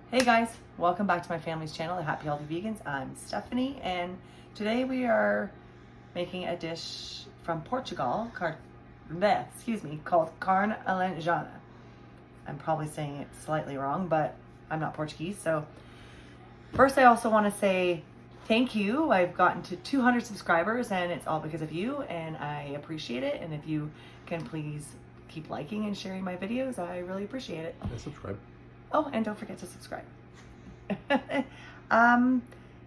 Hey guys, welcome back to my family's channel, the Happy Healthy Vegans. I'm Stephanie, and today we are making a dish from Portugal called carne alentejana. I'm probably saying it slightly wrong, but I'm not Portuguese. So first I also want to say thank you. I've gotten to 200 subscribers and it's all because of you, and I appreciate it. And if you can please keep liking and sharing my videos, I really appreciate it. And subscribe. Oh, and don't forget to subscribe.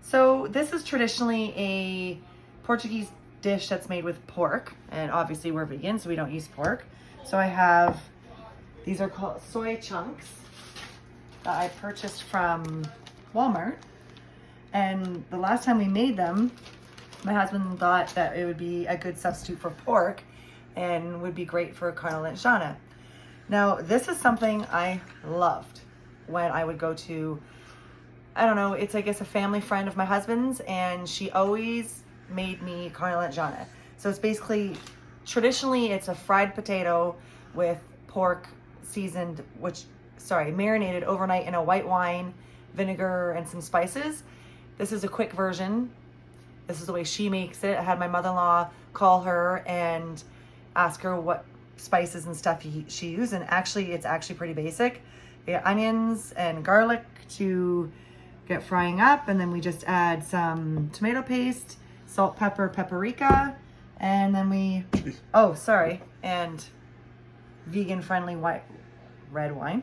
So this is traditionally a Portuguese dish that's made with pork, and obviously we're vegan, so we don't use pork. So I have, these are called soy chunks that I purchased from Walmart. And the last time we made them, my husband thought that it would be a good substitute for pork and would be great for carne alentejana. Now, this is something I loved when I would go to, I don't know, it's I guess a family friend of my husband's, and she always made me carne alentejana. So it's basically, traditionally it's a fried potato with pork seasoned, marinated overnight in a white wine, vinegar, and some spices. This is a quick version. This is the way she makes it. I had my mother-in-law call her and ask her what spices and stuff she used, and actually it's actually pretty basic. We got onions and garlic to get frying up, and then we just add some tomato paste, salt, pepper, paprika, and then and vegan friendly red wine.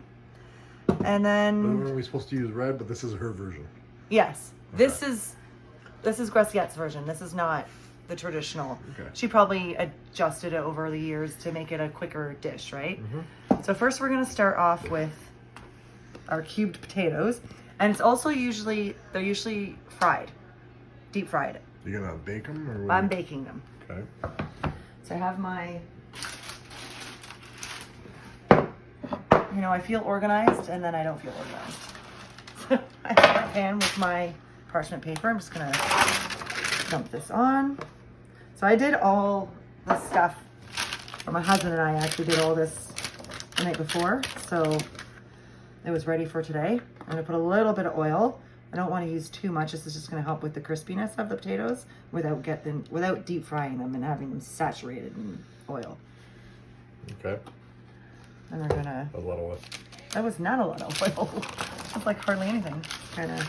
And then When are we supposed to use red? But this is her version. yes, Okay. this is Graciette's version. This is not the traditional. Okay. She probably adjusted it over the years to make it a quicker dish, right? Mm-hmm. So first we're gonna start off with our cubed potatoes, and it's also they're usually fried, deep fried. You're gonna bake them, or what? I'm baking them. Okay. So I have my, I feel organized, and then I don't feel organized. So I have a pan with my parchment paper. I'm just gonna dump this on. So I did all the stuff, or my husband and I actually did all this the night before, so it was ready for today. I'm gonna put a little bit of oil. I don't want to use too much. This is just gonna help with the crispiness of the potatoes without deep frying them and having them saturated in oil. Okay. And we're gonna, A lot of oil. that was not a lot of oil. That's like hardly anything. Kind of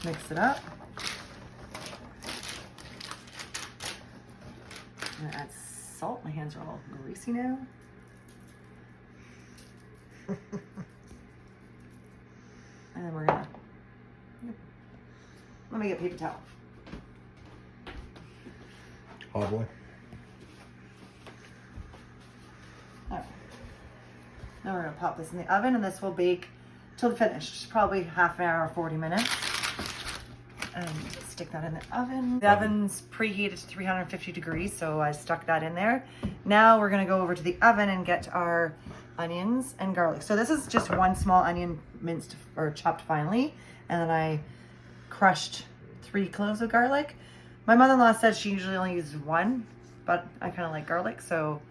mix it up. I'm gonna add salt. My hands are all greasy now. And then we're gonna, let me get paper towel. Hobbling. All right. Now we're gonna pop this in the oven, and this will bake till finished, probably half an hour, 40 minutes. And stick that in the oven. The oven's preheated to 350 degrees, so I stuck that in there. Now we're gonna go over to the oven and get our onions and garlic. So this is just one small onion minced or chopped finely, and then I crushed 3 cloves of garlic. My mother-in-law said she usually only uses 1, but I kind of like garlic, so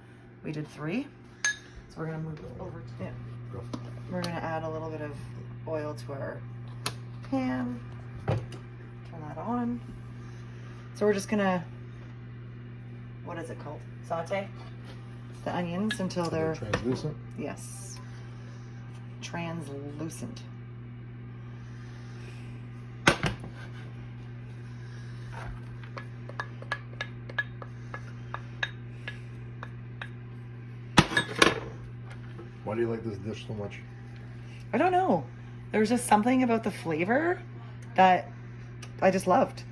we did 3. So we're gonna move over to We're gonna add a little bit of oil to our pan. Turn that on. So we're just gonna, what is it called? Saute the onions until they're translucent. yes, translucent. Why do you like this dish so much? I don't know. There's just something about the flavor that I just loved.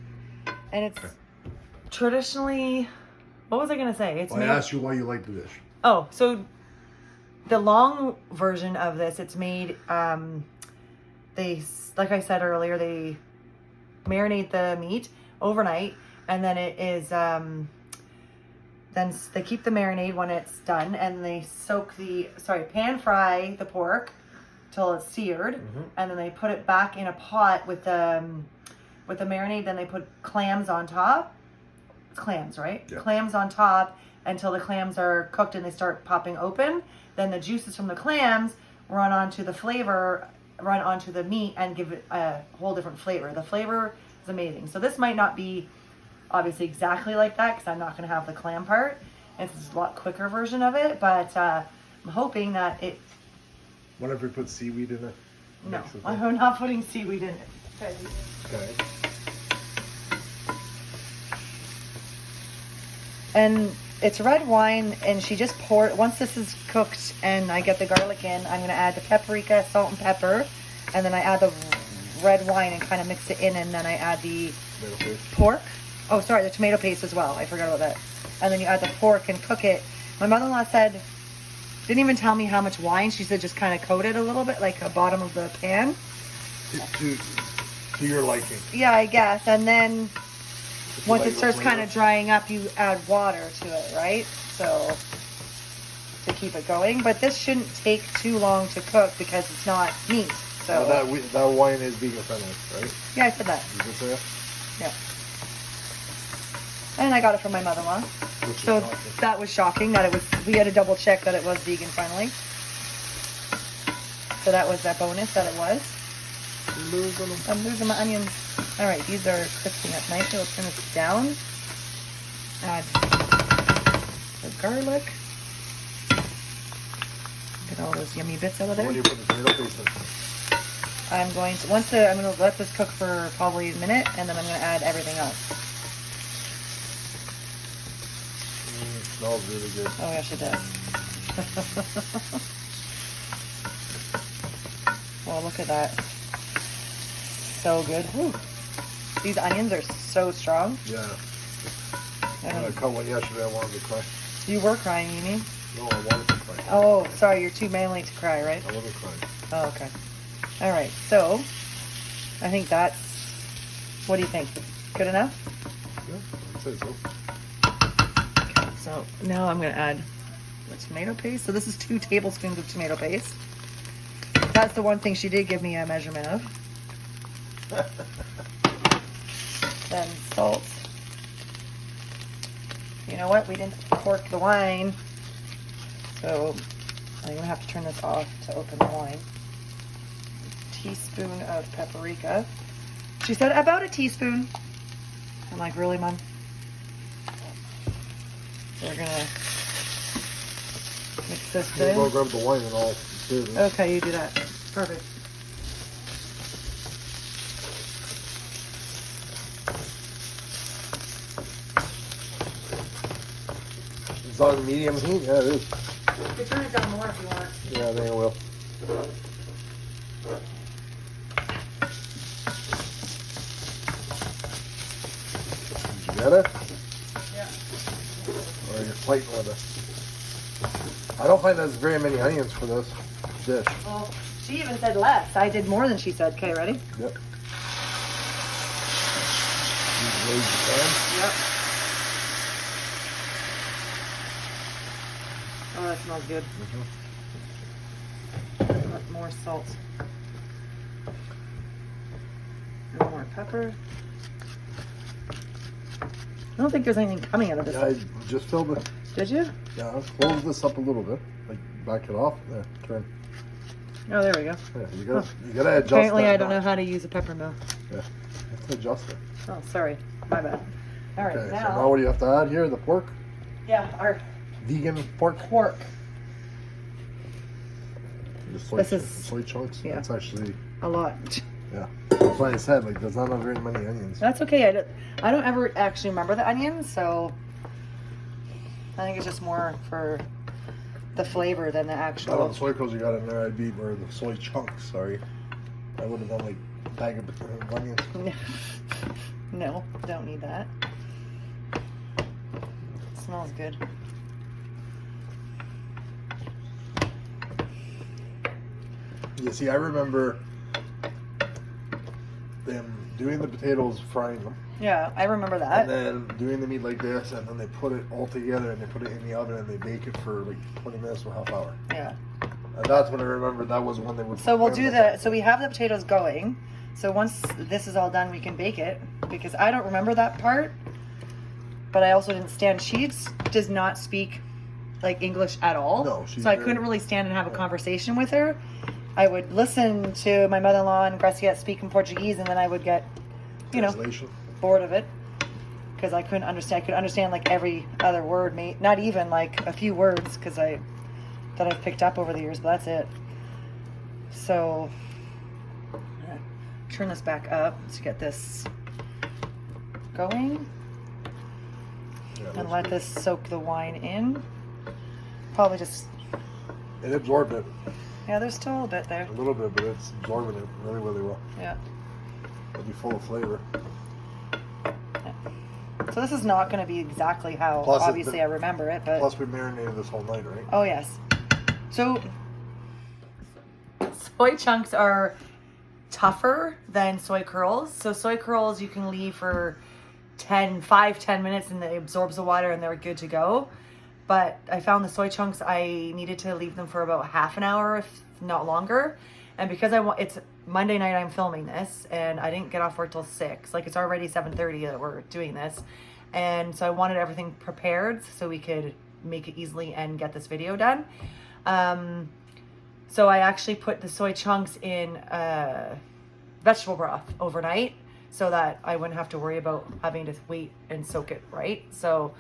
And it's traditionally, what was I gonna say? It's I asked you why you like the dish. Oh, so the long version of this, it's made, they, like I said earlier, they marinate the meat overnight, and then it is, then they keep the marinade when it's done, and they pan fry the pork till it's seared, and then they put it back in a pot with the marinade. Then they put clams on top. It's clams, right? Yeah. Clams on top until the clams are cooked and they start popping open. Then the juices from the clams run onto the flavor, run onto the meat, and give it a whole different flavor. The flavor is amazing. So this might not be obviously exactly like that because I'm not going to have the clam part. It's a lot quicker version of it, but I'm hoping that it... What if we put seaweed in it? No, Mix it in? I'm not putting seaweed in it. Okay. And it's red wine, and she just poured, once this is cooked and I get the garlic in, I'm going to add the paprika, salt and pepper, and then I add the red wine and kind of mix it in, and then I add the pork. Oh, sorry, the tomato paste as well. I forgot about that. And then you add the pork and cook it. My mother-in-law said, didn't even tell me how much wine. She said just kind of coat it a little bit, like the bottom of the pan. To your liking. Yeah, I guess. And then once it starts flavor. kind of drying up, you add water to it, right? So, to keep it going. But this shouldn't take too long to cook because it's not meat. So That wine is vegan friendly, right? yeah, I said that. You did say that? Yeah. And I got it from my mother-in-law. Which is So shocking. that was shocking that it was, we had to double check that it was vegan friendly. So that was that bonus that it was. I'm losing my onions. All right, these are crisping up nicely. Let's turn this down. Add the garlic. Get all those yummy bits out of there. When you put the tomato paste in. I'm going to I'm going to let this cook for probably a minute, and then I'm going to add everything else. Smells really good. Oh yes, it does. Well, look at that. So good. Whew. These onions are so strong. Yeah. I cut one yesterday. I wanted to cry. You were crying, you mean? No, I wanted to cry. Oh, sorry. You're too manly to cry, right? I wasn't crying. Oh, okay. All right. So, I think that's... What do you think? Good enough? Yeah, I'd say so. So, now I'm going to add the tomato paste. So, this is 2 tablespoons of tomato paste. That's the one thing she did give me a measurement of. Then salt. You know what? We didn't cork the wine. So I'm going to have to turn this off to open the wine. Teaspoon of paprika. She said about a teaspoon. I'm like, really, Mom? So we're going to mix this I'm in. gonna go grab the wine and all. Okay, you do that. Perfect. It's on medium heat? Yeah, it is. You can turn it down more if you want. Yeah, I think I will. Did you get it? Yeah. Or you're fighting with it? I don't find there's very many onions for this dish. Well, she even said less. I did more than she said. Okay, ready? Yep. Raise the pan. Yep. Oh, that smells good. More salt. And more pepper. I don't think there's anything coming out of this. Yeah, I just filled it. Did you? Yeah, I'll close this up a little bit. Like back it off. There, turn. Oh, there we go. Yeah, you gotta adjust. Apparently, that I don't know back. how to use a pepper mill. Yeah, you have to adjust it. Oh, sorry. My bad. All right, Okay, now. so now what do you have to add here? The pork, Yeah, our vegan pork. pork. The soy, This is- soy chunks. yeah. That's actually, A lot. yeah. That's why I said like there's not very many onions. That's okay. I don't ever actually remember the onions, so I think it's just more for the flavor than the Not on actual. the soy pills you got in there. I'd be or the soy chunks. Sorry, I would have done like a bag of onions. No, don't need that. Smells good. You see, I remember them doing the potatoes, frying them, Yeah, I remember that. and then doing the meat like this, and then they put it all together and they put it in the oven and they bake it for like 20 minutes or half hour. Yeah. And that's when I remember that was when they would. So we'll do the. So we have the potatoes going. So once this is all done, we can bake it because I don't remember that part. But I also didn't stand. She does not speak like English at all. No, she's so I very- couldn't really stand and have a conversation with her. I would listen to my mother-in-law and Gracia speak in Portuguese, and then I would get, Translation. bored of it because I couldn't understand. I could understand like every other word, not even like a few words that I've picked up over the years, but that's it. So I'm gonna turn this back up to get this going, and let this soak the wine in. Probably just. It absorbed it. Yeah, there's still a bit there. A little bit, but it's absorbing it really, really well. Yeah. It'll be full of flavor. Yeah. So this is not going to be exactly how, Plus obviously, I remember it, but... Plus we marinated this whole night, right? Oh, yes. So, soy chunks are tougher than soy curls. So soy curls you can leave for 5-10 minutes and it absorbs the water and they're good to go. But I found the soy chunks, I needed to leave them for about half an hour, if not longer. And because it's Monday night, I'm filming this, and I didn't get off work till 6. Like, it's already 7:30 that we're doing this. And so I wanted everything prepared so we could make it easily and get this video done. So I actually put the soy chunks in vegetable broth overnight so that I wouldn't have to worry about having to wait and soak it, right? So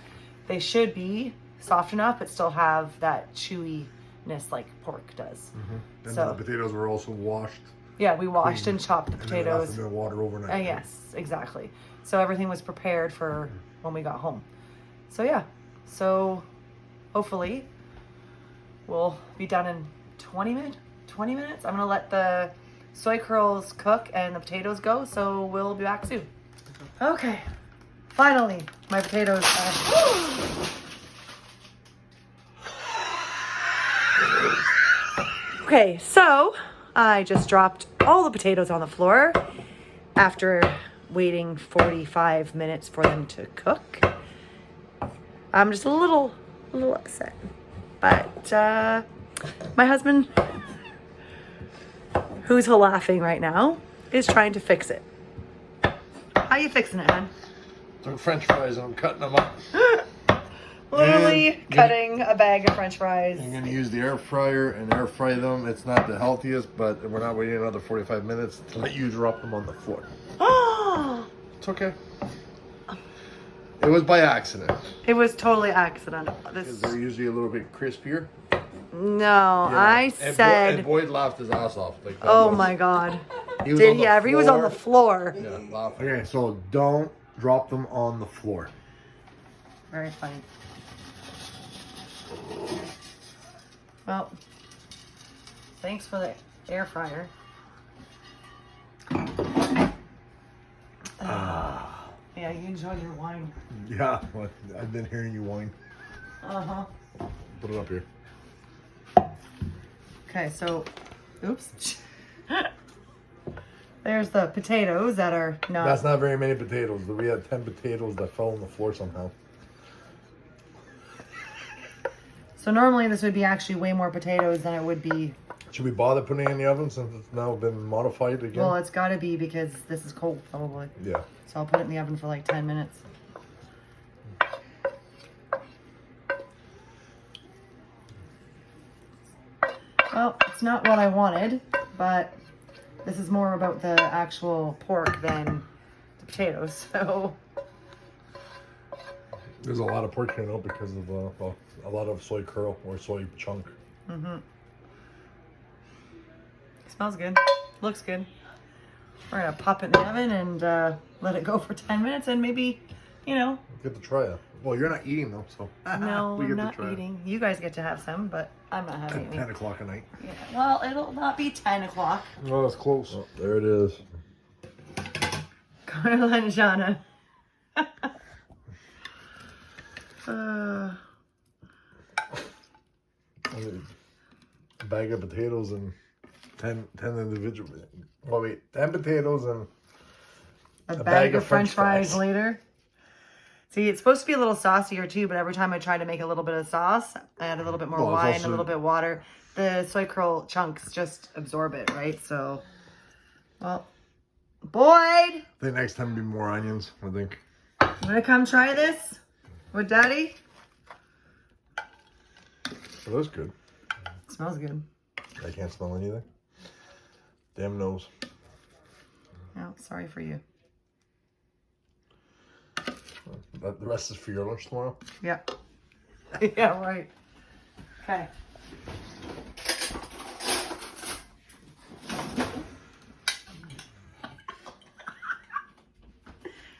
they should be soft enough but still have that chewiness like pork does. Mm-hmm. And So the potatoes were also washed. yeah, we washed clean, and chopped the and then they left potatoes. them in water overnight. Right? Yes, exactly. So everything was prepared for when we got home. So yeah, so hopefully we'll be done in 20 minutes. I'm gonna let the soy curls cook and the potatoes go, so we'll be back soon. Okay, finally my potatoes Okay, so I just dropped all the potatoes on the floor after waiting 45 minutes for them to cook. I'm just a little upset, but my husband, who's laughing right now, is trying to fix it. How you fixing it, hon? Took French fries and I'm cutting them up. Literally And cutting a bag of French fries. I'm going to use the air fryer and air fry them. It's not the healthiest, but we're not waiting another 45 minutes to let you drop them on the floor. Oh, It's okay. It was by accident. it was totally accidental. Because they're usually a little bit crispier. No, Yeah. I And said. and Boyd laughed his ass off. Like that Oh was- my God. He was Did on he the ever? He was on the floor. Yeah, laughing. Okay, so don't drop them on the floor. Very funny. Well, thanks for the air fryer. Yeah, you enjoy your wine. Yeah, well, I've been hearing you whine. Uh-huh. Put it up here. Okay, so, oops. There's the potatoes that are not... That's not very many potatoes, but we had 10 potatoes that fell on the floor somehow. So normally this would be actually way more potatoes than it would be. Should we bother putting it in the oven since it's now been modified again? Well, it's got to be because this is cold probably. Yeah. So I'll put it in the oven for like 10 minutes. Well, it's not what I wanted, but this is more about the actual pork than the potatoes, so... There's a lot of pork here now because of a lot of soy curl or soy chunk. Mm-hmm. Smells good. Looks good. We're going to pop it in the oven and let it go for 10 minutes and maybe, you know... Get to try it. Well, you're not eating though, so... No, we I'm get to not try it. eating. You guys get to have some, but I'm not having At any. 10 o'clock at night. Yeah. Well, it'll not be 10 o'clock. Oh, that's close. Oh, there it is. Carla and Jana. A bag of potatoes and 10 individual... Well, wait, 10 potatoes and... A bag of French fries later. See, it's supposed to be a little saucier too, but every time I try to make a little bit of sauce, I add a little bit more Well, it's wine, also- a little bit of water. The soy curl chunks just absorb it, right? So, well, Boyd, I think next time be more onions, I think. you want to come try this with Daddy? Well, that's good. It smells good. I can't smell anything. Damn nose. No, sorry for you. The rest is for your lunch tomorrow? Yeah. Yeah, right. Okay.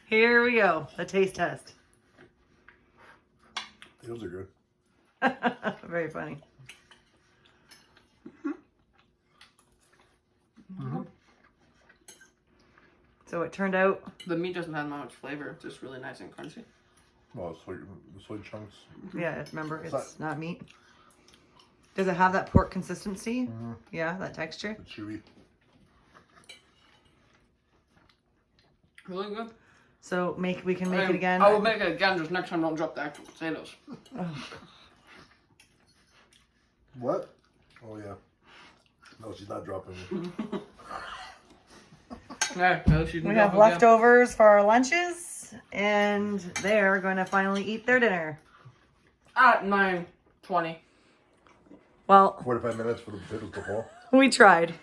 Here we go. The taste test. Those are good. Very funny. Mm-hmm. So it turned out. The meat doesn't have much flavor. It's just really nice and crunchy. Well, the soy chunks. Yeah, remember, It's it's not meat. Does it have that pork consistency? Mm-hmm. Yeah, that texture. It's chewy. Really good. So we can make it again. I will make it again, just next time don't drop the actual potatoes. What? Oh, yeah. No, she's not dropping me. Yeah, no, she can We drop have it again. leftovers for our lunches, and they're going to finally eat their dinner. At 9:20. Well, 45 minutes for the potatoes to fall. we tried.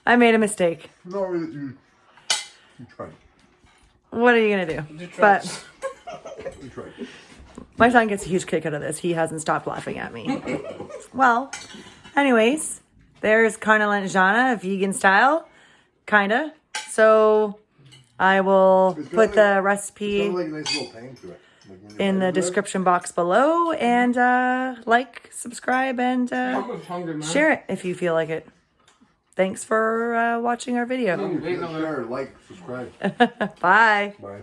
I made a mistake. No, you tried. What are you going to do? You tried. But You tried. my son gets a huge kick out of this. He hasn't stopped laughing at me. Well, anyways, there's carne lanzana, vegan style, kinda. So I will It's got put like- the It's recipe got like a nice little tang to it. Like when you in the bite into it. description box below, and like, subscribe, and I'm just hungry, man. share it if you feel like it. Thanks for watching our video. Wait, no, Share, like, subscribe. Bye. Bye.